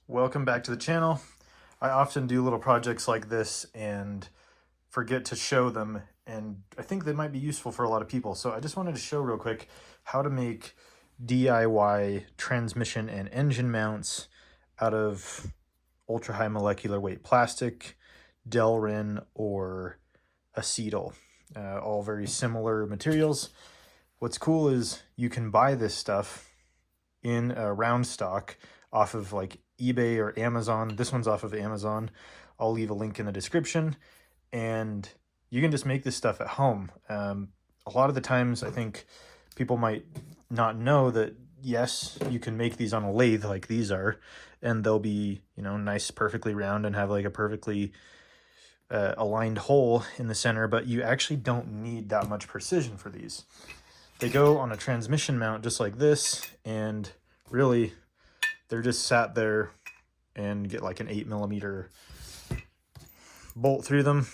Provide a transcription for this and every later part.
Welcome back to the channel. I often do little projects like this and forget to show them, and I think they might be useful for a lot of people. So I just wanted to show real quick how to make DIY transmission and engine mounts out of ultra high molecular weight plastic, Delrin, or acetal. All very similar materials. What's cool is you can buy this stuff in a round stock off of like eBay or Amazon. This one's off of Amazon. I'll leave a link in the description, and you can just make this stuff at home. A lot of the times I think people might not know that yes, you can make these on a lathe like these are, and they'll be, you know, nice, perfectly round and have like a perfectly aligned hole in the center, but you actually don't need that much precision for these. They go on a transmission mount just like this, and really they're just sat there and get like an 8mm bolt through them.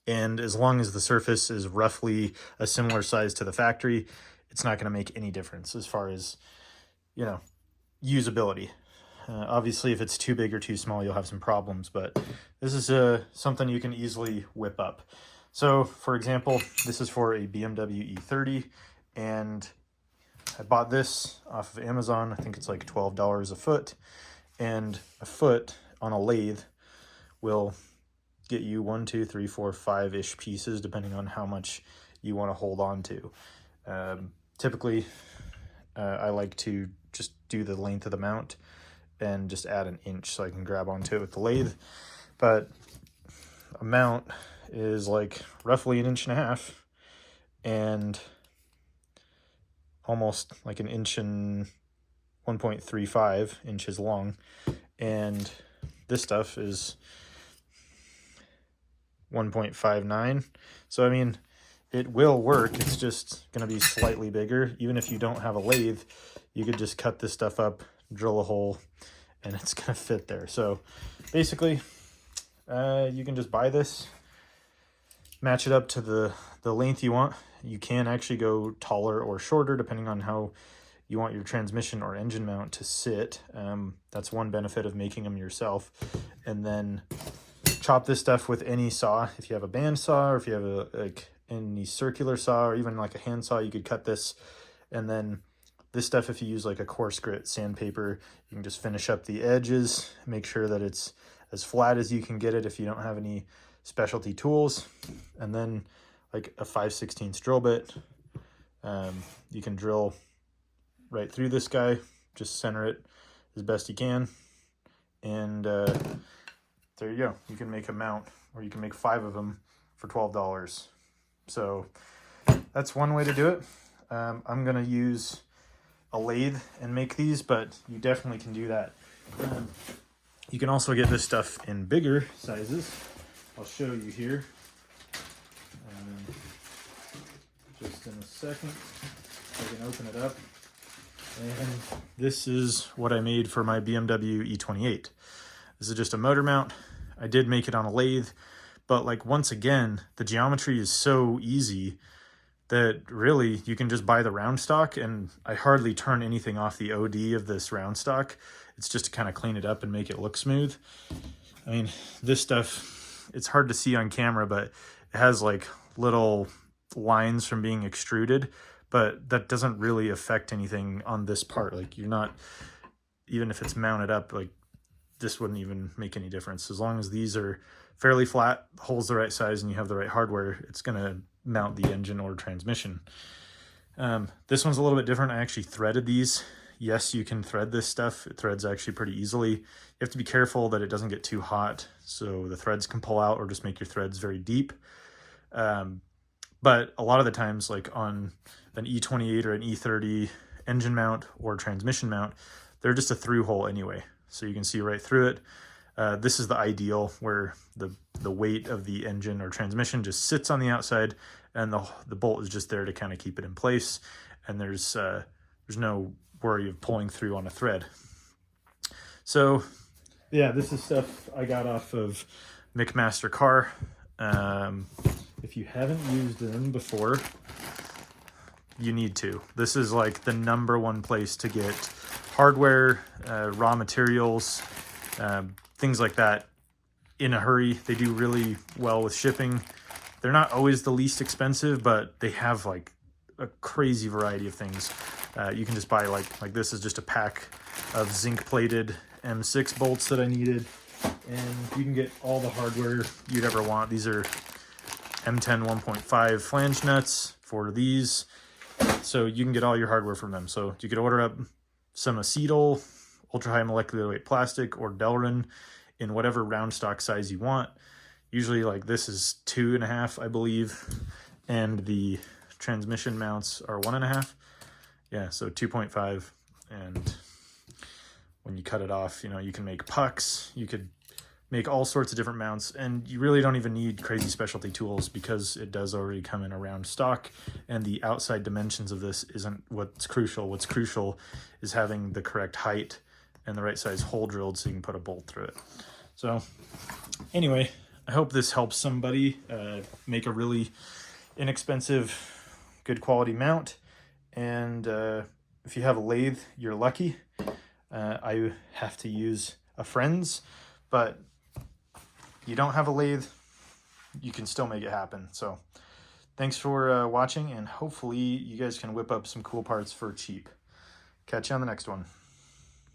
And as long as the surface is roughly a similar size to the factory, it's not going to make any difference as far as, you know, usability. Obviously, if it's too big or too small, you'll have some problems, but this is something you can easily whip up. So, for example, this is for a BMW E30, and I bought this off of Amazon. I think it's like $12 a foot, and a foot on a lathe will get you 1, 2, 3, 4, 5-ish pieces, depending on how much you want to hold on to. Typically, I like to just do the length of the mount and just add an inch so I can grab onto it with the lathe. But a mount is like roughly 1.5 inches and almost like 1 inch and 1.35 inches long, and this stuff is 1.59. So I mean, it will work. It's just going to be slightly bigger. Even if you don't have a lathe, you could just cut this stuff up, drill a hole, and it's going to fit there. So basically, you can just buy this, match it up to the length you want. You can actually go taller or shorter depending on how you want your transmission or engine mount to sit. That's one benefit of making them yourself. And then chop this stuff with any saw. If you have a band saw, or if you have any circular saw, or even like a hand saw, you could cut this. And then this stuff, if you use like a coarse grit sandpaper, you can just finish up the edges, make sure that it's as flat as you can get it if you don't have any specialty tools. And then like a 5/16 drill bit, you can drill right through this guy, just center it as best you can, and there you go. You can make a mount, or you can make 5 of them for $12. So that's one way to do it. I'm gonna use a lathe and make these, but you definitely can do that. You can also get this stuff in bigger sizes. I'll show you here just in a second. I can open it up, and this is what I made for my BMW E28. This is just a motor mount. I did make it on a lathe, but like, once again, the geometry is so easy that really you can just buy the round stock, and I hardly turn anything off the OD of this round stock. It's just to kind of clean it up and make it look smooth. I mean, this stuff, it's hard to see on camera, but it has like little lines from being extruded, but that doesn't really affect anything on this part. Like, you're not, even if it's mounted up, like, this wouldn't even make any difference. As long as these are fairly flat, the hole's the right size, and you have the right hardware, it's gonna mount the engine or transmission. This one's a little bit different. I actually threaded these. Yes, you can thread this stuff. It threads actually pretty easily. You have to be careful that it doesn't get too hot, so the threads can pull out or just make your threads very deep. But a lot of the times, like on an E28 or an E30 engine mount or transmission mount, they're just a through hole anyway, so you can see right through it. This is the ideal, where the weight of the engine or transmission just sits on the outside, and the bolt is just there to kind of keep it in place, and there's no worry of pulling through on a thread. So yeah, this is stuff I got off of McMaster Car. If you haven't used them before, you need to. This is like the #1 place to get hardware, raw materials, things like that in a hurry. They do really well with shipping. They're not always the least expensive, but they have like a crazy variety of things. You can just buy like this is just a pack of zinc plated M6 bolts that I needed, and you can get all the hardware you'd ever want. These are M10 1.5 flange nuts for these, so you can get all your hardware from them. So you could order up some acetal, ultra high molecular weight plastic, or Delrin in whatever round stock size you want. Usually like this is 2.5, I believe, and the transmission mounts are 1.5. Yeah, so 2.5. And when you cut it off, you know, you can make pucks, you could make all sorts of different mounts, and you really don't even need crazy specialty tools because it does already come in a round stock, and the outside dimensions of this isn't what's crucial. What's crucial is having the correct height and the right size hole drilled so you can put a bolt through it. So anyway, I hope this helps somebody make a really inexpensive, good quality mount. And if you have a lathe, you're lucky. I have to use a friend's, but you don't have a lathe, you can still make it happen. So thanks for watching, and hopefully you guys can whip up some cool parts for cheap. Catch you on the next one.